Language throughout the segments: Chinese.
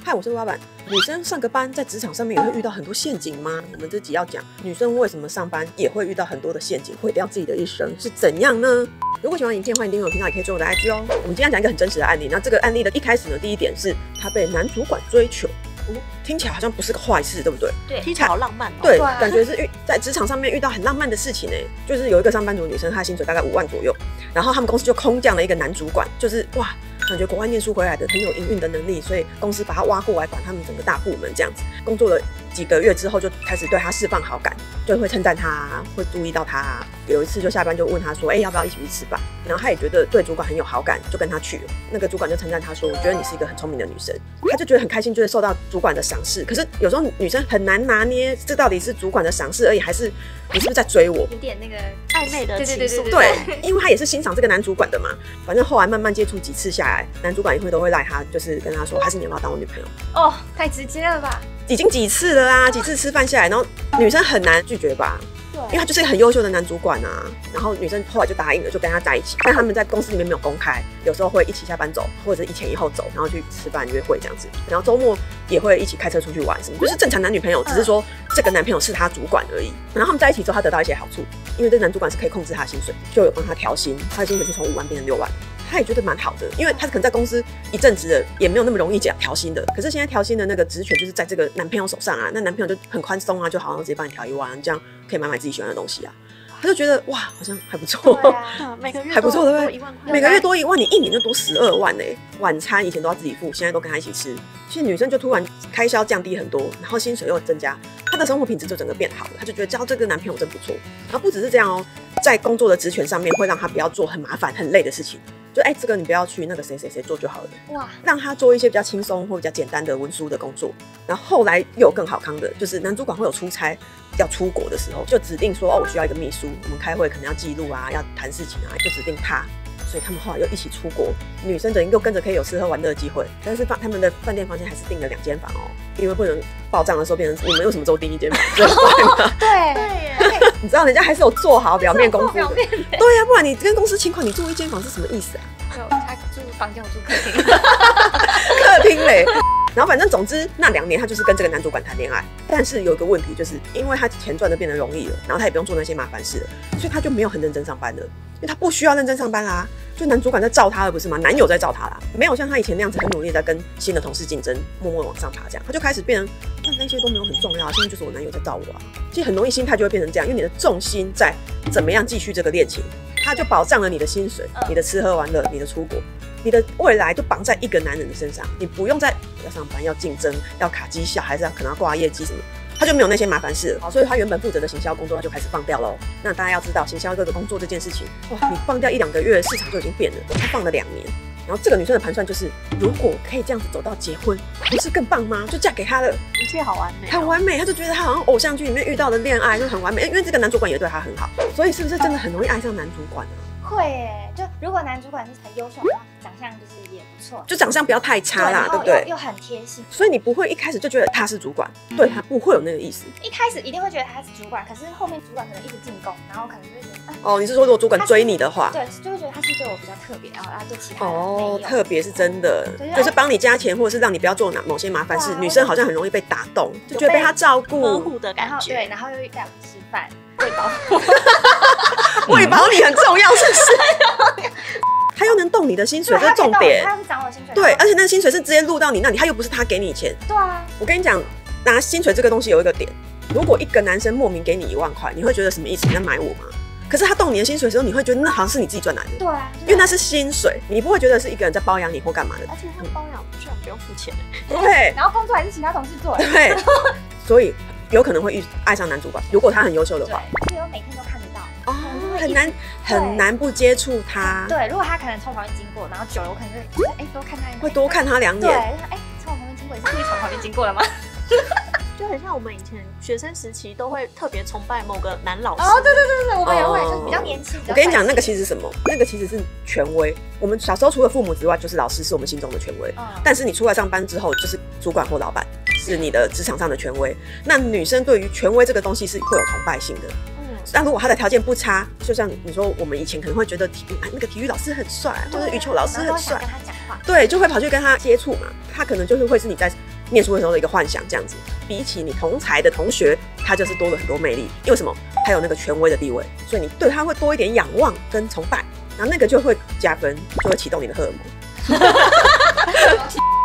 嗨，我是老板。女生上个班在职场上面也会遇到很多陷阱吗？我们这集要讲女生为什么上班也会遇到很多的陷阱，毁掉自己的一生是怎样呢？如果喜欢影片，欢迎订阅我频道，也可以追我的 IG 哦。我们今天讲一个很真实的案例。那这个案例的一开始呢，第一点是她被男主管追求。听起来好像不是个坏事，对不对？对，听起来好浪漫哦。对，感觉是在职场上面遇到很浪漫的事情就是有一个上班族女生，她的薪水大概5万左右，然后他们公司就空降了一个男主管，就是哇，感觉国外念书回来的，很有营运的能力，所以公司把他挖过来管他们整个大部门这样子。工作了几个月之后，就开始对他释放好感，就会称赞他，会注意到他。有一次就下班就问他说：“要不要一起去吃饭？”然后他也觉得对主管很有好感，就跟他去了。那个主管就称赞他说：“我觉得你是一个很聪明的女生。”他就觉得很开心，就是受到主管的赏识。可是有时候女生很难拿捏，这到底是主管的赏识而已，还是你是不是在追我？有点那个暧昧的情愫。对，因为他也是欣赏这个男主管的嘛。反正后来慢慢接触几次下来，男主管都会赖他，就是跟他说：“还是你要不要当我女朋友？”哦，太直接了吧！已经几次了啦，几次吃饭下来，然后女生很难拒绝吧。因为他就是一个很优秀的男主管啊，然后女生后来就答应了，就跟他在一起。但他们在公司里面没有公开，有时候会一起下班走，或者一前一后走，然后去吃饭约会这样子。然后周末也会一起开车出去玩，什么就是正常男女朋友，只是说这个男朋友是他主管而已。然后他们在一起之后，他得到一些好处，因为这男主管是可以控制他的薪水，就有帮他调薪，他的薪水就从5万变成6万。他也觉得蛮好的，因为他可能在公司一阵子了，也没有那么容易调薪的。可是现在调薪的那个职权就是在这个男朋友手上啊，那男朋友就很宽松啊，就好像直接帮你调1万，这样可以买自己喜欢的东西啊。他就觉得哇，好像还不错，每个月还不错，对不对？多1万块，每个月多1万，你1年就多12万晚餐以前都要自己付，现在都跟他一起吃。其实女生就突然开销降低很多，然后薪水又增加，她的生活品质就整个变好了。她就觉得交这个男朋友真不错。然后不只是这样哦，在工作的职权上面会让她不要做很麻烦、很累的事情。就这个你不要去，那个谁做就好了。哇，让他做一些比较轻松或比较简单的文书的工作。然后后来又有更好康的，就是男主管会有出差要出国的时候，就指定说我需要一个秘书，我们开会可能要记录啊，要谈事情啊，就指定他。所以他们后来又一起出国，女生等于又跟着可以有吃喝玩乐的机会。但是他们的饭店房间还是订了2间房哦，因为不能报账的时候变成你们为什么只订1间房？对，你知道人家还是有做好表面功夫的。对呀，不然你跟公司请款，你住1间房是什么意思啊？他住房间，我住客厅，客厅嘞。然后反正总之那2年他就是跟这个男主管谈恋爱，但是有一个问题，就是因为他钱赚的变得容易了，然后他也不用做那些麻烦事了，所以他就没有很认真上班了，因为他不需要认真上班啦。就男主管在罩他了，不是吗？男友在罩他啦，没有像他以前那样子很努力在跟新的同事竞争，默默往上爬这样，他就开始变成那些都没有很重要，现在就是我男友在罩我啊。其实很容易心态就会变成这样，因为你的重心在怎么样继续这个恋情，他就保障了你的薪水、你的吃喝玩乐、你的出国。你的未来就绑在一个男人的身上，你不用再要上班、要竞争、要卡绩效，还是可能要挂业绩什么，他就没有那些麻烦事了。所以他原本负责的行销工作他就开始放掉喽。那大家要知道，行销这个工作这件事情，哇，你放掉1、2个月，市场就已经变了。他放了2年，然后这个女生的盘算就是，如果可以这样子走到结婚，不是更棒吗？就嫁给他了，一切好完美，很完美。他就觉得他好像偶像剧里面遇到的恋爱就很完美，因为这个男主管也对他很好，所以是不是真的很容易爱上男主管呢？会耶，就如果男主管是很优秀的话，长相就是也不错，就长相不要太差啦，对不对？又很贴心，所以你不会一开始就觉得他是主管，对他不会有那个意思。一开始一定会觉得他是主管，可是后面主管可能一直进攻，然后可能就会觉得你是说如果主管追你的话，对，就会觉得他是对我比较特别，然后对其他人没有。特别是真的，就是帮你加钱，或者是让你不要做某些麻烦事。女生好像很容易被打动，就觉得被他照顾、呵护的感觉。对，然后又带我吃饭。喂饱，喂饱你很重要，是不是？他又能动你的薪水，这是重点。他是涨我的薪水。对，而且那薪水是直接入到你那里，他又不是他给你钱。对啊。我跟你讲，拿薪水这个东西有一个点，如果一个男生莫名给你1万块，你会觉得什么意思？你在买我吗？可是他动你的薪水的时候，你会觉得那好像是你自己赚来的。对啊。因为那是薪水，你不会觉得是一个人在包养你或干嘛的。而且他包养居然不用付钱。对。然后工作还是其他同事做。对。所以有可能会爱上男主管，如果他很优秀的话。对，我每天都看得到。很难不接触他。对，如果他可能从旁边经过，然后久了我可能就多看他，会多看他2眼。对，从我旁边经过，你是故意从旁边经过了吗？就很像我们以前学生时期都会特别崇拜某个男老师。对，我们也会，就是比较年轻。我跟你讲，那个其实是什么？那个其实是权威。我们小时候除了父母之外，就是老师是我们心中的权威。但是你出来上班之后，就是主管或老板是你的职场上的权威。那女生对于权威这个东西是会有崇拜性的。但如果他的条件不差，就像你说，我们以前可能会觉得那个体育老师很帅，或者羽球老师很帅，对，就会跑去跟他接触嘛。他可能就是会是你在念书的时候的一个幻想，这样子。比起你同才的同学，他就是多了很多魅力。因为什么？他有那个权威的地位，所以你对他会多一点仰望跟崇拜，然后那个就会加分，就会启动你的荷尔蒙。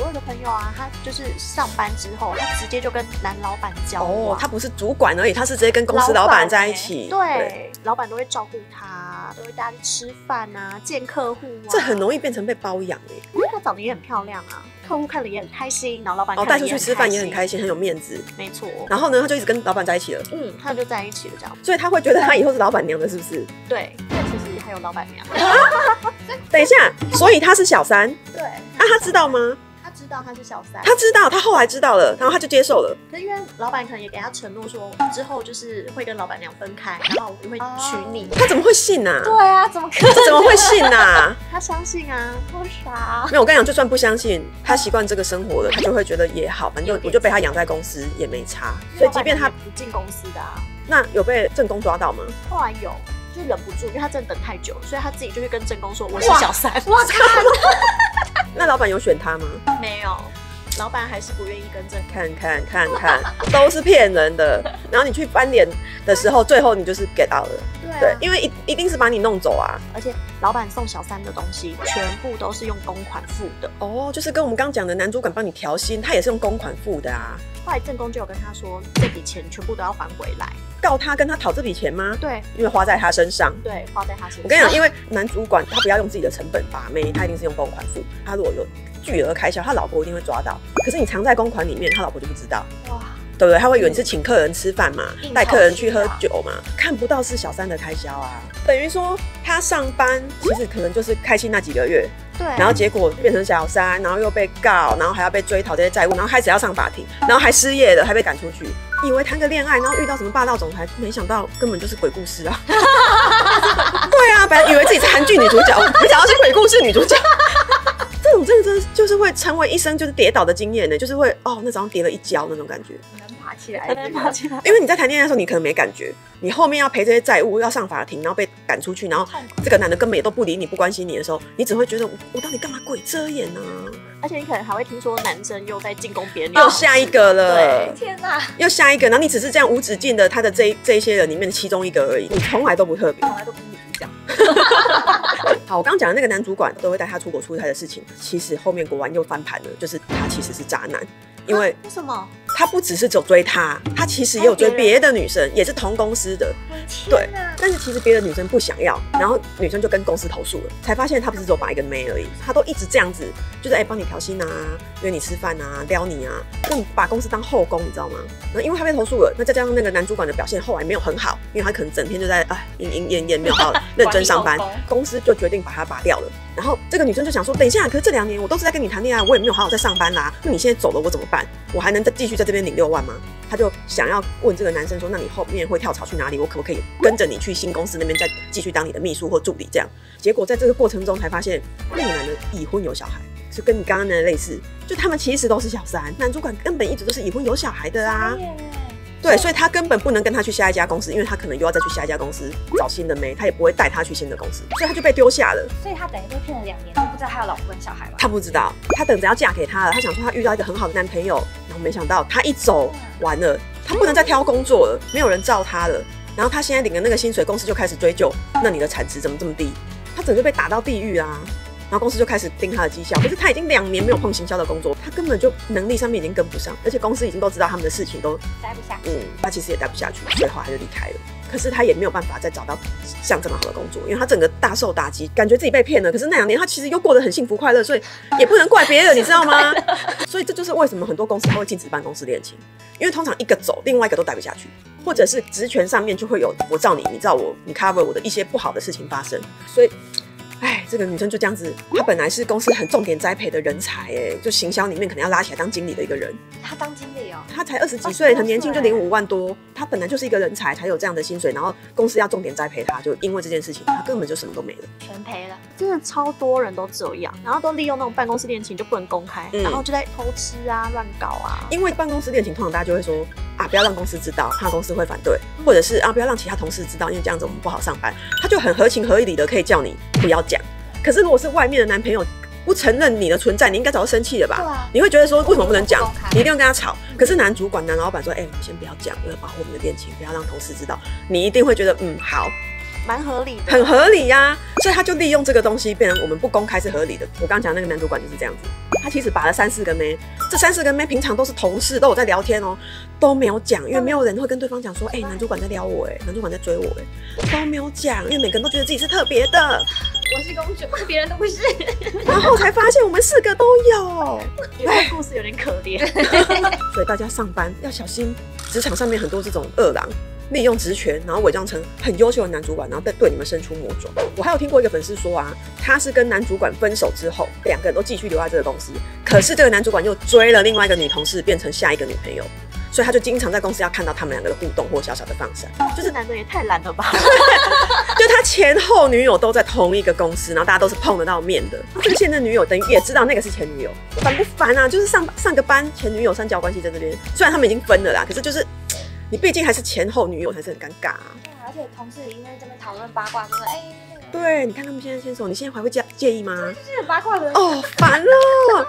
我有个朋友啊，他就是上班之后，他直接就跟男老板交往。他不是主管而已，他是直接跟公司老板在一起。对，老板都会照顾他，都会带他去吃饭啊，见客户啊。这很容易变成被包养因为他长得也很漂亮啊，客户看了也很开心，然后老板带出去吃饭也很开心，很有面子。没错。然后呢，他就一直跟老板在一起了。他就在一起了这样。所以他会觉得他以后是老板娘的，是不是？对，其实还有老板娘。等一下，所以他是小三。对。他知道吗？他知道他是小三，他知道，他后来知道了，然后他就接受了。可是因为老板可能也给他承诺说，之后就是会跟老板娘分开，然后我会娶你。他怎么会信啊？对啊，怎么可能？怎么会信啊？他相信啊，好傻。没有，我跟你讲，就算不相信，他习惯这个生活了，他就会觉得也好，反正我就被他养在公司也没差。所以即便他不进公司的啊，那有被正宫抓到吗？后来有。就忍不住，因为他真的等太久了，所以他自己就去跟正宫说我是小三。我靠！那老板有选他吗？没有，老板还是不愿意跟正宫。看，都是骗人的。然后你去翻脸的时候，最后你就是 get out 了。对，因为一定是把你弄走啊。而且老板送小三的东西，全部都是用公款付的。就是跟我们刚讲的男主管帮你调薪，他也是用公款付的啊。后来正宫就有跟他说，这笔钱全部都要还回来。告他跟他讨这笔钱吗？对，因为花在他身上。对，花在他身上。我跟你讲，因为男主管他不要用自己的成本把妹，他一定是用公款付。他如果有巨额开销，他老婆一定会抓到。可是你藏在公款里面，他老婆就不知道。哇，对不对？他会以为你是请客人吃饭嘛，带客人去喝酒嘛，看不到是小三的开销啊。等于说他上班其实可能就是开心那几个月。对，然后结果变成小三，然后又被告，然后还要被追讨这些债务，然后开始要上法庭，然后还失业了，还被赶出去。以为谈个恋爱，然后遇到什么霸道总裁，没想到根本就是鬼故事啊！对啊，本来以为自己是韩剧女主角，没想到是鬼故事女主角。这种真的就是会成为一生就是跌倒的经验呢，就是会那早上跌了一跤那种感觉，很难爬起来，很难爬起来。因为你在谈恋爱的时候，你可能没感觉，你后面要赔这些债务，要上法庭，然后被赶出去，然后这个男的根本也都不理你，不关心你的时候，你只会觉得我到底干嘛鬼遮眼呢？而且你可能还会听说男生又在进攻别人，又下一个了，对，天哪，又下一个，然后你只是这样无止境的他的这一些人里面的其中一个而已，你从来都不特别，从来都不是女主角。好，我刚刚讲的那个男主管都会带他出国出差的事情，其实后面国完又翻盘了，就是他其实是渣男，因为为什么？他不只是只有追他，他其实也有追别的女生，也是同公司的。对，但是其实别的女生不想要，然后女生就跟公司投诉了，才发现他不是只有把一个妹而已，他都一直这样子，就是帮你调薪啊，约你吃饭啊，撩你啊，更把公司当后宫，你知道吗？然后因为他被投诉了，那再加上那个男主管的表现后来没有很好，因为他可能整天就在莺莺燕燕，没有好认真上班，公司就决定把他拔掉了。然后这个女生就想说，等一下，可是这2年我都是在跟你谈恋爱，我也没有好好在上班啦，那你现在走了我怎么办？我还能再继续在这边领6万吗？他就想要问这个男生说，那你后面会跳槽去哪里？我可不可以跟着你去新公司那边再继续当你的秘书或助理这样？结果在这个过程中才发现，那个男的已婚有小孩，就跟你刚刚那类似，就他们其实都是小三，男主管根本一直都是已婚有小孩的啊。对，所以他根本不能跟他去下一家公司，因为他可能又要再去下一家公司找新的妹，他也不会带他去新的公司，所以他就被丢下了。所以他等于被骗了2年，他不知道他有老婆跟小孩吗？他不知道，他等着要嫁给他了，他想说他遇到一个很好的男朋友，然后没想到他一走完了，他不能再挑工作了，没有人罩他了，然后他现在领的那个薪水，公司就开始追究，那你的产值怎么这么低？他整个被打到地狱啊！然后公司就开始盯他的绩效，可是他已经2年没有碰行销的工作，他根本就能力上面已经跟不上，而且公司已经都知道他们的事情都待不下去。他其实也待不下去，最后他就离开了。可是他也没有办法再找到像这么好的工作，因为他整个大受打击，感觉自己被骗了。可是那2年他其实又过得很幸福快乐，所以也不能怪别人，你知道吗？所以这就是为什么很多公司他会禁止办公室恋情，因为通常一个走，另外一个都待不下去，或者是职权上面就会有我罩你，你罩我，你 cover 我的一些不好的事情发生，所以。这个女生就这样子，她本来是公司很重点栽培的人才，就行销里面可能要拉起来当经理的一个人。她当经理哦，她才20几岁，很年轻就领5万多。她本来就是一个人才，才有这样的薪水，然后公司要重点栽培她，就因为这件事情，她根本就什么都没了，全赔了。真的超多人都这样，然后都利用那种办公室恋情就不能公开，然后就在偷吃啊、乱搞啊。因为办公室恋情，通常大家就会说不要让公司知道，怕公司会反对，或者是不要让其他同事知道，因为这样子我们不好上班。他就很合情合理的可以叫你不要讲。可是如果是外面的男朋友不承认你的存在，你应该早就生气了吧？对啊，你会觉得说为什么不能讲公开？你一定要跟他吵。可是男主管、男老板说：“哎、我们先不要讲，为了保护我们的恋情，不要让同事知道。”你一定会觉得好，蛮合理的，很合理呀、所以他就利用这个东西，变成我们不公开是合理的。我刚讲那个男主管就是这样子，他其实拔了3、4个妹，这3、4个妹平常都是同事，都有在聊天哦，都没有讲，因为没有人会跟对方讲说，男主管在撩我，男主管在追我，都没有讲，因为每个人都觉得自己是特别的，我是公主，别人都不是。然后才发现我们4个都有，有些故事有点可怜。所以大家上班要小心，职场上面很多这种恶狼。利用职权，然后伪装成很优秀的男主管，然后再对你们伸出魔爪。我还有听过一个粉丝说啊，他是跟男主管分手之后，2个人都继续留在这个公司，可是这个男主管又追了另外一个女同事，变成下一个女朋友，所以他就经常在公司要看到他们2个的互动或小小的放闪。就是男的也太懒了吧？就他前后女友都在同一个公司，然后大家都是碰得到面的。这个现任女友等于也知道那个是前女友，烦不烦啊？就是上个班，前女友三角关系在这边，虽然他们已经分了啦，可是就是。你毕竟还是前后女友，还是很尴尬啊。对，而且同事因为这边讨论八卦，说那个。对，你看他们现在牵手，你现在还会介意吗？就是很八卦的。哦，烦了。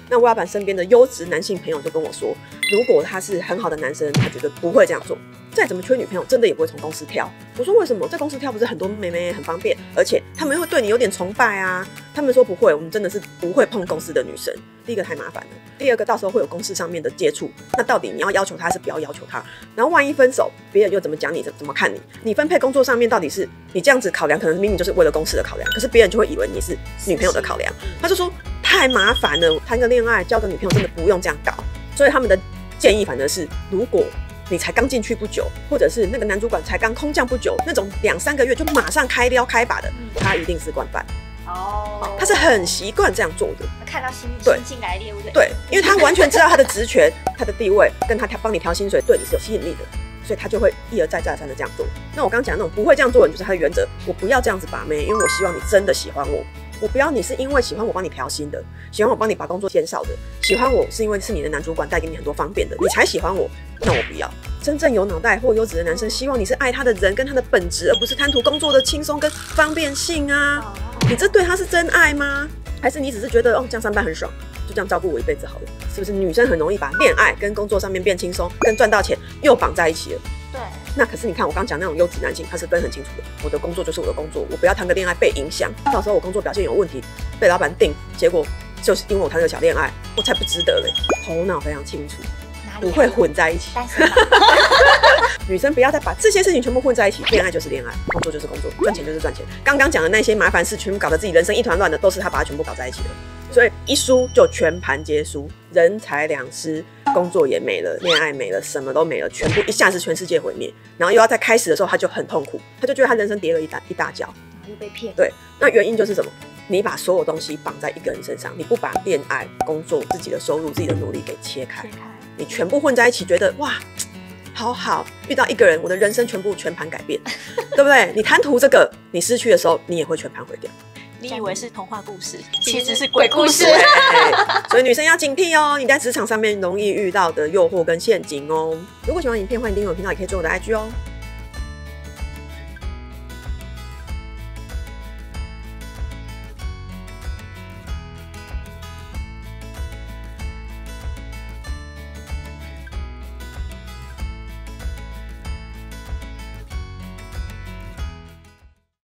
那魏老板身边的优质男性朋友就跟我说，如果他是很好的男生，他绝对不会这样做。再怎么缺女朋友，真的也不会从公司跳。我说为什么？在公司跳不是很多妹妹很方便，而且他们会对你有点崇拜啊。他们说不会，我们真的是不会碰公司的女生。第一个太麻烦了，第二个到时候会有公事上面的接触，那到底你要求他还是不要要求他？然后万一分手，别人又怎么讲你，怎么看你？你分配工作上面到底是你这样子考量，可能明明就是为了公司的考量，可是别人就会以为你是女朋友的考量。他就说太麻烦了，谈个恋爱交个女朋友真的不用这样搞。所以他们的建议反而是，如果你才刚进去不久，或者是那个男主管才刚空降不久，那种2、3个月就马上开撩开把的，他一定是惯犯。哦，他是很习惯这样做的。看到新进来的猎物的，对，因为他完全知道他的职权、他的地位，跟他帮你调薪水，对你是有吸引力的，所以他就会一而再再而三的这样做。那我刚讲那种不会这样做的人，就是他的原则，我不要这样子把妹，因为我希望你真的喜欢我。我不要你是因为喜欢我帮你调薪的，喜欢我帮你把工作减少的，喜欢我是因为是你的男主管带给你很多方便的，你才喜欢我，那我不要。真正有脑袋或优质的男生，希望你是爱他的人跟他的本质，而不是贪图工作的轻松跟方便性啊。你这对他是真爱吗？还是你只是觉得这样上班很爽，就这样照顾我一辈子好了？是不是女生很容易把恋爱跟工作上面变轻松，跟赚到钱又绑在一起了？对，那可是你看我刚讲那种优质男性，他是分很清楚的，我的工作就是我的工作，我不要谈个恋爱被影响，到时候我工作表现有问题，被老板定，结果就是因为我谈个小恋爱，我才不值得嘞。头脑非常清楚，不会混在一起。女生不要再把这些事情全部混在一起，恋爱就是恋爱，工作就是工作，赚钱就是赚钱。刚刚讲的那些麻烦事，全部搞得自己人生一团乱的，都是他把它全部搞在一起的。所以一输就全盘皆输，人财两失，工作也没了，恋爱没了，什么都没了，全部一下子全世界毁灭。然后又要在开始的时候，他就很痛苦，他就觉得他人生跌了一大跤，然后又被骗。对，那原因就是什么？你把所有东西绑在一个人身上，你不把恋爱、工作、自己的收入、自己的努力给切开，你全部混在一起，觉得哇，好好，遇到一个人，我的人生全盘改变，对不对？你贪图这个，你失去的时候，你也会全盘毁掉。你以为是童话故事，其实是鬼故事。所以女生要警惕哦，你在职场上面容易遇到的诱惑跟陷阱哦。如果喜欢影片，欢迎订阅我频道，也可以追我的IG哦。